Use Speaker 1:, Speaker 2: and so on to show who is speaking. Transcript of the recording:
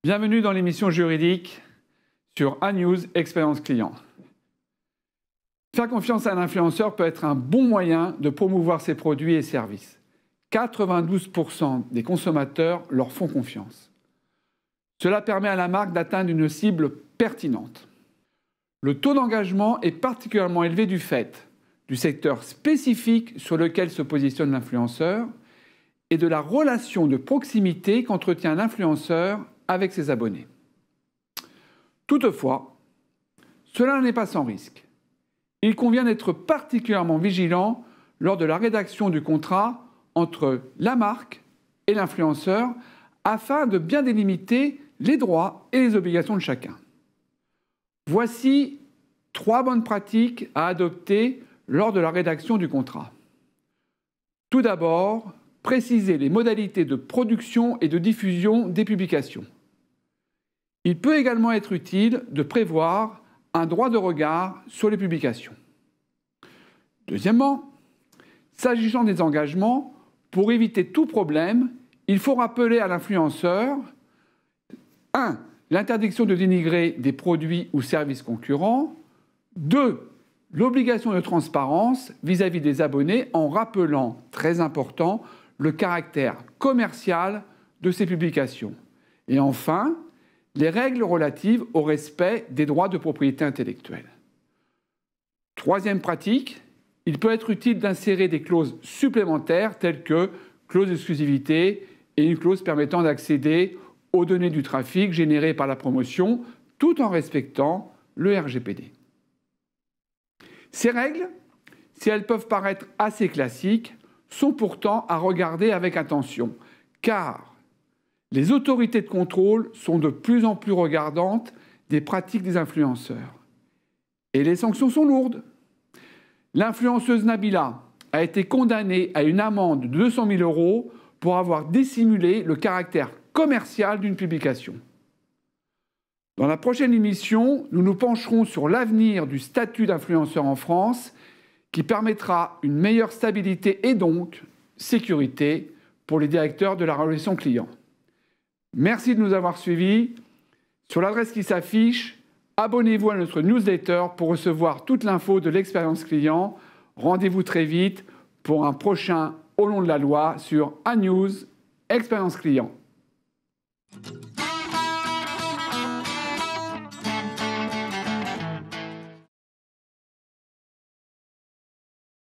Speaker 1: Bienvenue dans l'émission juridique sur ANews Expérience Client. Faire confiance à un influenceur peut être un bon moyen de promouvoir ses produits et services. 92% des consommateurs leur font confiance. Cela permet à la marque d'atteindre une cible pertinente. Le taux d'engagement est particulièrement élevé du fait du secteur spécifique sur lequel se positionne l'influenceur et de la relation de proximité qu'entretient l'influenceur avec ses abonnés. Toutefois, cela n'est pas sans risque. Il convient d'être particulièrement vigilant lors de la rédaction du contrat entre la marque et l'influenceur afin de bien délimiter les droits et les obligations de chacun. Voici 3 bonnes pratiques à adopter lors de la rédaction du contrat. Tout d'abord, préciser les modalités de production et de diffusion des publications. Il peut également être utile de prévoir un droit de regard sur les publications. Deuxièmement, s'agissant des engagements, pour éviter tout problème, il faut rappeler à l'influenceur 1. L'interdiction de dénigrer des produits ou services concurrents. 2. L'obligation de transparence vis-à-vis des abonnés en rappelant, très important, le caractère commercial de ces publications. Et enfin, les règles relatives au respect des droits de propriété intellectuelle. Troisième pratique, il peut être utile d'insérer des clauses supplémentaires telles que clause d'exclusivité et une clause permettant d'accéder aux données du trafic générées par la promotion tout en respectant le RGPD. Ces règles, si elles peuvent paraître assez classiques, sont pourtant à regarder avec attention, car les autorités de contrôle sont de plus en plus regardantes des pratiques des influenceurs. Et les sanctions sont lourdes. L'influenceuse Nabila a été condamnée à une amende de 200 000 € pour avoir dissimulé le caractère commercial d'une publication. Dans la prochaine émission, nous nous pencherons sur l'avenir du statut d'influenceur en France qui permettra une meilleure stabilité et donc sécurité pour les directeurs de la relation client. Merci de nous avoir suivis. Sur l'adresse qui s'affiche, abonnez-vous à notre newsletter pour recevoir toute l'info de l'expérience client. Rendez-vous très vite pour un prochain Au long de la loi sur ANews Expérience client.